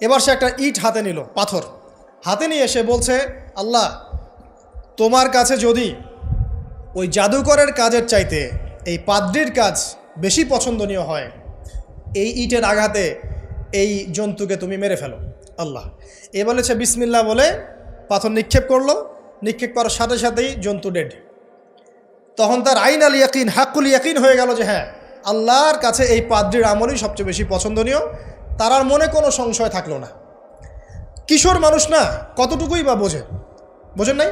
এবার সে একটা ইট হাতে নিল, পাথর হাতে নিয়ে সে বলছে, আল্লাহ তোমার কাছে যদি ওই জাদুকরের কাজের চাইতে এই পাদ্রির কাজ বেশি পছন্দনীয় হয়, এই ইটের আঘাতে এই জন্তুকে তুমি মেরে ফেলো আল্লাহ। এ বলেছে বিসমিল্লাহ বলে পাথর নিক্ষেপ করলো, নিক্ষেপ করার সাথে সাথেই জন্তু ডেড। তখন তার আইন আল ইয়াকিন, হাক্কুল ইয়াকিন হয়ে গেল যে হ্যাঁ, আল্লাহর কাছে এই পাদ্রির আমলই সবচেয়ে বেশি পছন্দনীয়। তার আর মনে কোনো সংশয় থাকলো না। কিশোর মানুষ না, কতটুকুই বা বোঝেন নাই।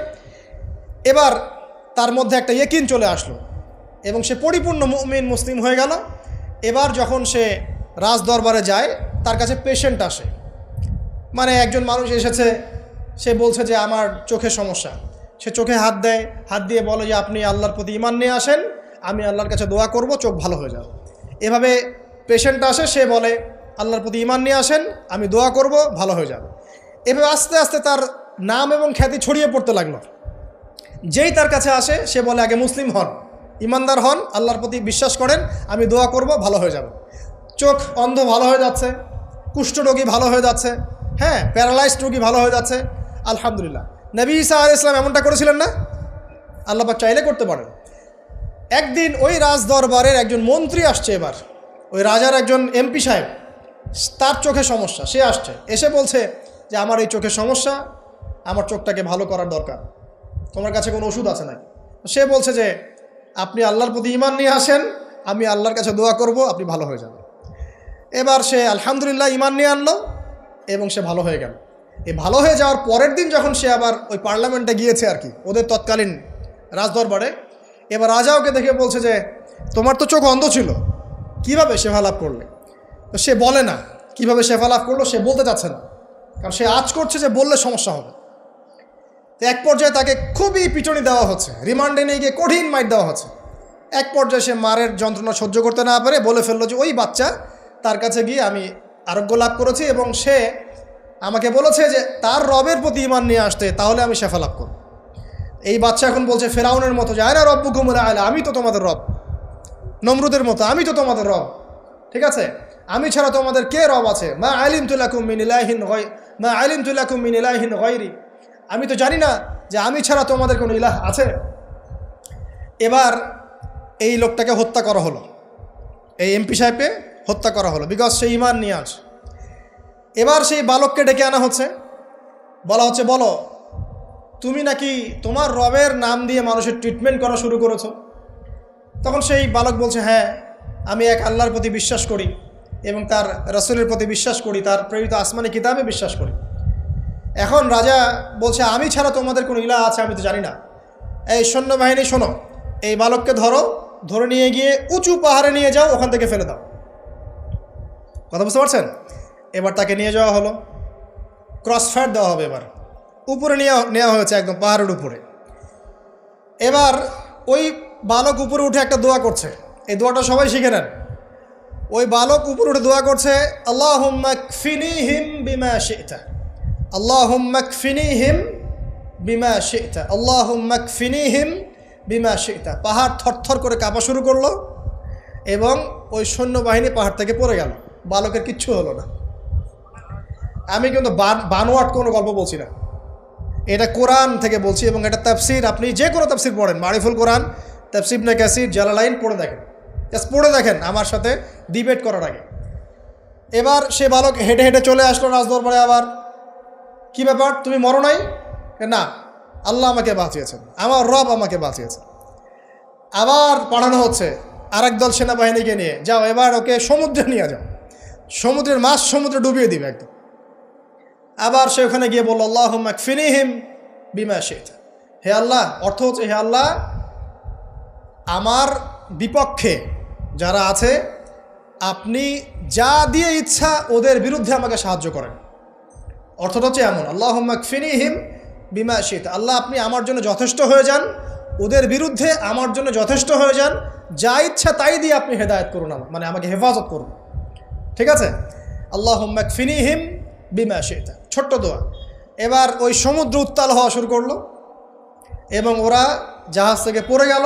এবার তার মধ্যে একটা ইয়াকিন চলে আসলো এবং সে পরিপূর্ণ মুমিন মুসলিম হয়ে গেল। এবার যখন সে রাজ দরবারে যায়, তার কাছে পেশেন্ট আসে, মানে একজন মানুষ এসেছে, সে বলছে যে আমার চোখের সমস্যা। সে চোখে হাত দেয়, হাত দিয়ে বলে যে আপনি আল্লাহর প্রতি ঈমান নিয়ে আসেন, আমি আল্লাহর কাছে দোয়া করব, চোখ ভালো হয়ে যাবে। এভাবে পেশেন্ট আসে, সে বলে আল্লাহর প্রতি ঈমান নিয়ে আসেন, আমি দোয়া করব, ভালো হয়ে যাবে। এভাবে আস্তে আস্তে তার নাম এবং খ্যাতি ছড়িয়ে পড়তে লাগলো। যেই তার কাছে আসে সে বলে আগে মুসলিম হন, ইমানদার হন, আল্লাহর প্রতি বিশ্বাস করেন, আমি দোয়া করব, ভালো হয়ে যাবে। চোখ অন্ধ ভালো হয়ে যাচ্ছে, কুষ্ঠরোগী ভালো হয়ে যাচ্ছে, হ্যাঁ, প্যারালাইজড রোগী ভালো হয়ে যাচ্ছে, আলহামদুলিল্লাহ। নবী ঈসা আলাইহিস সালাম এমনটা করেছিলেন না? আল্লাহ পাক চাইলে করতে পারেন। একদিন ওই রাজ দরবারের একজন মন্ত্রী আসছে, এবার ওই রাজার একজন এমপি সাহেব, তার চোখে সমস্যা, সে আসছে, এসে বলছে যে আমার এই চোখের সমস্যা, আমার চোখটাকে ভালো করার দরকার, তোমার কাছে কোনো ওষুধ আছে নাকি? সে বলছে যে আপনি আল্লাহর প্রতি ঈমান নিয়ে আসেন, আমি আল্লাহর কাছে দোয়া করব, আপনি ভালো হয়ে যাবেন। এবার সে আলহামদুলিল্লাহ ঈমান নিয়ে আনলো এবং সে ভালো হয়ে গেল। এই ভালো হয়ে যাওয়ার পরের দিন যখন সে আবার ওই পার্লামেন্টে গিয়েছে আর কি, ওদের তৎকালীন রাজদরবারে, এবার রাজা ওকে দেখে বলছে যে তোমার তো চোখ অন্ধ ছিল, কিভাবে শেফা লাভ করলে? তো সে বলে না কিভাবে শেফা লাভ করলো, সে বলতে চাচ্ছে না, কারণ সে আজ করছে যে বললে সমস্যা হবে। তো এক পর্যায়ে তাকে খুবই পিটুনি দেওয়া হচ্ছে, রিমান্ডে নিয়ে গিয়ে কঠিন মাইর দেওয়া হচ্ছে। এক পর্যায়ে সে মারের যন্ত্রণা সহ্য করতে না পারে বলে ফেললো যে ওই বাচ্চা, তার কাছে গিয়ে আমি আরোগ্য লাভ করেছি এবং সে আমাকে বলেছে যে তার রবের প্রতি ঈমান নিয়ে আসতে, তাহলে আমি শেফা লাভ করব। এই বাচ্চা এখন বলছে ফেরাউনের মতো যে আয়না রব্বুকুমুল আ'লা, আমি তো তোমাদের রব। নমরুদের মতো আমি তো তোমাদের রব, ঠিক আছে, আমি ছাড়া তোমাদের কে রব আছে? মা আলিমতু লাকুম মিন ইলাহিন গায়রি, আমি তো জানি না যে আমি ছাড়া তোমাদের কোনো ইলাহ আছে। এবার এই লোকটাকে হত্যা করা হলো, এই এমপি সাহেবকে হত্যা করা হলো, বিকজ সে ঈমান নিয়ে আসে। এবার সেই বালককে ডেকে আনা হচ্ছে, বলা হচ্ছে বলো তুমি নাকি তোমার রবের নাম দিয়ে মানুষের ট্রিটমেন্ট করা শুরু করেছো। তখন সেই বালক বলছে হ্যাঁ, আমি এক আল্লাহর প্রতি বিশ্বাস করি এবং তার রাসূলের প্রতি বিশ্বাস করি, তার প্রেরিত আসমানি কিতাবে বিশ্বাস করি। এখন রাজা বলছে আমি ছাড়া তোমাদের কোনো ইলাহ আছে আমি তো জানি না। এই সৈন্যবাহিনী শোনো, এই বালককে ধরে নিয়ে গিয়ে উঁচু পাহাড়ে নিয়ে যাও, ওখান থেকে ফেলে দাও। কথা বুঝতে পারছেন? এবার তাকে নিয়ে যাওয়া হলো, ক্রস ফায়ার দেওয়া হবে, এবার উপরে নেওয়া হয়েছে, একদম পাহাড়ের উপরে। এবার ওই বালক উপরে উঠে একটা দোয়া করছে, এই দোয়াটা সবাই শিখে নেন। ওই বালক উপরে উঠে দোয়া করছে আল্লাহুম্মা কফিনিহিম বিমা শি'তা, আল্লাহুম্মা কফিনিহিম বিমা শি'তা, আল্লাহুম্মা কফিনিহিম বিমা শি'তা। পাহাড় থরথর করে কাঁপা শুরু করলো এবং ওই সৈন্যবাহিনী পাহাড় থেকে পড়ে গেল, বালকের কিচ্ছু হলো না। আমি কিন্তু বানোয়াট কোনো গল্প বলছি না, এটা কোরআন থেকে বলছি এবং এটা তাফসির, আপনি যে কোনো তাফসির পড়েন, মারিফুল কোরআন, তাফসির ইবনে কাসির, জালালাইন পড়ে দেখেন, জাস্ট পড়ে দেখেন আমার সাথে ডিবেট করার আগে। এবার সে বালক হেঁটে হেঁটে চলে আসলো রাজদরবারে। আবার কি ব্যাপার, তুমি মরো নাই? না, আল্লাহ আমাকে বাঁচিয়েছেন, আমার রব আমাকে বাঁচিয়েছেন। আবার পাঠানো হচ্ছে আরেক দল সেনাবাহিনীকে নিয়ে, যাও এবার ওকে সমুদ্রে নিয়ে যাও, সমুদ্রের মাছ সমুদ্রে ডুবিয়ে দিবে একদম। আবার সে ওখানে গিয়ে বলল আল্লাহুম্মা কফিনিহিম বিমা শি'তা, হে আল্লাহ, অর্থ হচ্ছে হে আল্লাহ, আমার বিপক্ষে যারা আছে আপনি যা দিয়ে ইচ্ছা ওদের বিরুদ্ধে আমাকে সাহায্য করেন। অর্থটা হচ্ছে এমন, আল্লাহুম্মা কফিনিহিম বিমা শি'তা, আল্লাহ আপনি আমার জন্য যথেষ্ট হয়ে যান, ওদের বিরুদ্ধে আমার জন্য যথেষ্ট হয়ে যান, যা ইচ্ছা তাই দিয়ে আপনি হেদায়েত করুন, মানে আমাকে হেফাজত করুন, ঠিক আছে? আল্লাহুম্মা কফিনিহিম বিমা শি'তা, ছোট্ট দোয়া। এবার ওই সমুদ্র উত্তাল হওয়া শুরু করলো এবং ওরা জাহাজ থেকে পড়ে গেল।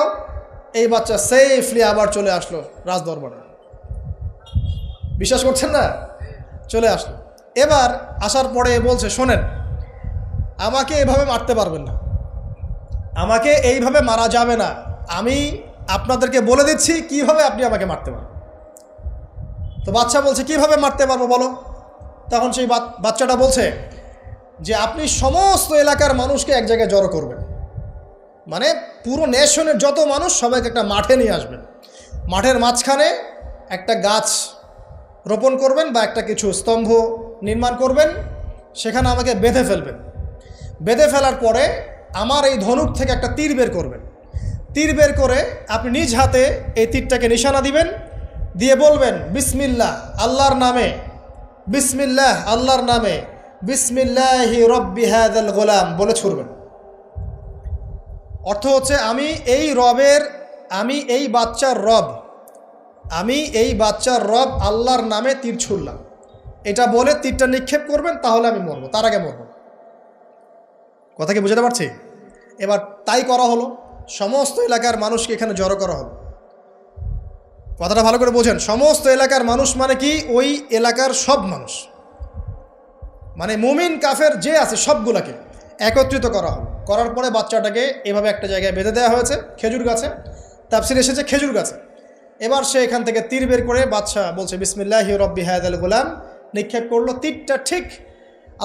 এই বাচ্চা সেফলি আবার চলে আসলো রাজদরবারে। বিশ্বাস করছেন না? চলে আসলো। এবার আসার পরে বলছে, শোনেন, আমাকে এভাবে মারতে পারবেন না, আমাকে এইভাবে মারা যাবে না, আমি আপনাদেরকে বলে দিচ্ছি কিভাবে আপনি আমাকে মারতে পারবেন। তো বাচ্চা বলছে, কিভাবে মারতে পারবো বলো। তখন সেই বাচ্চাটা বলছে যে আপনি সমস্ত এলাকার মানুষকে এক জায়গায় জড়ো করবেন, মানে পুরো নেশনের যত মানুষ সবাইকে একটা মাঠে নিয়ে আসবেন, মাঠের মাঝখানে একটা গাছ রোপণ করবেন বা একটা কিছু স্তম্ভ নির্মাণ করবেন, সেখানে আমাকে বেঁধে ফেলবেন। বেঁধে ফেলার পরে আমার এই ধনুক থেকে একটা তীর বের করবেন, তীর বের করে আপনি নিজ হাতে এই তীরটাকে নিশানা দিবেন, দিয়ে বলবেন বিসমিল্লাহ আল্লাহর নামে, বিসমিল্লাহ আল্লাহর নামে, বিসমিল্লাহি রব্বি হাযাল গোলাম বলে ছুড়বেন। অর্থ হচ্ছে আমি এই রবের, আমি এই বাচ্চার রব, আমি এই বাচ্চার রব আল্লাহর নামে তীর ছুড়লাম, এটা বলে তীরটা নিক্ষেপ করবেন, তাহলে আমি মরবো, তার আগে মরবো। কথা কি বুঝতে পারছি? এবার তাই করা হলো, সমস্ত এলাকার মানুষকে এখানে জড়ো করা হলো। কথাটা ভালো করে বোঝেন, সমস্ত এলাকার মানুষ মানে কি? ওই এলাকার সব মানুষ, মানে মুমিন কাফের যে আছে সবগুলাকে একত্রিত করা হলো। করার পরে বাচ্চাটাকে এভাবে একটা জায়গায় বেঁধে দেওয়া হয়েছে, খেজুর গাছে, তাফসিরে এসেছে খেজুর গাছে। এবার সে এখান থেকে তীর বের করে, বাচ্চা বলছে বিসমিল্লাহি রব্বি হাযাল গোলাম, নিক্ষেপ করলো। তীরটা ঠিক,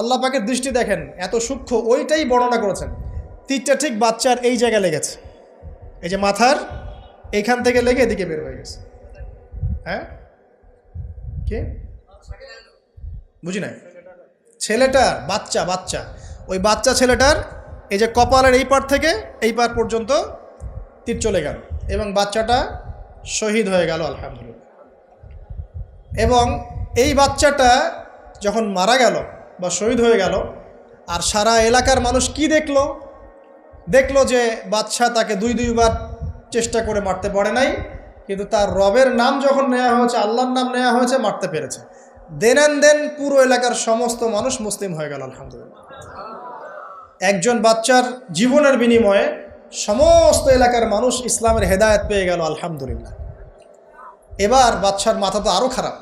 আল্লাহ পাকের দৃষ্টি দেখেন এত সূক্ষ্ম, ওইটাই বর্ণনা করেছেন। তীরটা ঠিক বাচ্চার এই জায়গায় লেগেছে, এই যে মাথার এইখান থেকে লেগে এদিকে বের হয়ে গেছে। হ্যাঁ, কি বুঝি নাই? ছেলেটার, বাচ্চা ওই বাচ্চা ছেলেটার এই যে কপালের এই পার থেকে এই পার পর্যন্ত তীর চলে গেল এবং বাচ্চাটা শহীদ হয়ে গেল, আলহামদুলিল্লাহ। এবং এই বাচ্চাটা যখন মারা গেল বা শহীদ হয়ে গেল, আর সারা এলাকার মানুষ কি দেখলো যে বাচ্চা তাকে দুইবার চেষ্টা করে মারতে পারে নাই, কিন্তু তার রবের নাম যখন নেওয়া হয়েছে, আল্লাহর নাম নেওয়া হয়েছে, মারতে পেরেছে। দেন পুরো এলাকার সমস্ত মানুষ মুসলিম হয়ে গেল, আলহামদুলিল্লাহ। একজন বাচ্চার জীবনের বিনিময়ে সমস্ত এলাকার মানুষ ইসলামের হেদায়েত পেয়ে গেল, আলহামদুলিল্লাহ। এবার বাচ্চার মাথা তো আরও খারাপ,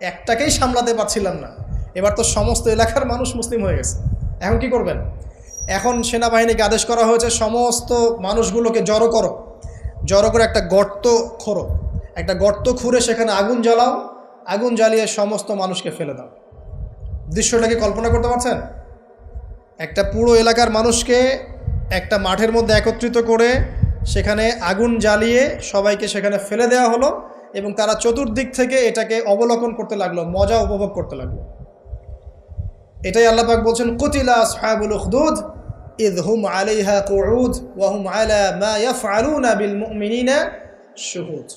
একটাকেই সামলাতে পারছিলাম না, এবার তো সমস্ত এলাকার মানুষ মুসলিম হয়ে গেছে। এখন কি করবেন? এখন সেনাবাহিনীকে আদেশ করা হয়েছে সমস্ত মানুষগুলোকে জড়ো করে একটা গর্ত খোঁড়ো, একটা গর্ত খুঁড়ে সেখানে আগুন জ্বালাও, আগুন জ্বালিয়ে সমস্ত মানুষকে ফেলে দাও। দৃশ্যটাকে কল্পনা করতে পারছেন? একটা পুরো এলাকার মানুষকে একটা মাঠের মধ্যে একত্রিত করে সেখানে আগুন জ্বালিয়ে সবাইকে সেখানে ফেলে দেওয়া হলো এবং তারা চতুর্দিক থেকে এটাকে অবলোকন করতে লাগলো, মজা উপভোগ করতে লাগলো। এটাই আল্লাহ পাক বলছেন, কুতিলা আসহাবুল উখদুদ ইয হুম আলাইহা কুউদ ওয়া হুম আলা মা ইয়াফআলুনা বিল মুমিনিনা শুহুদ।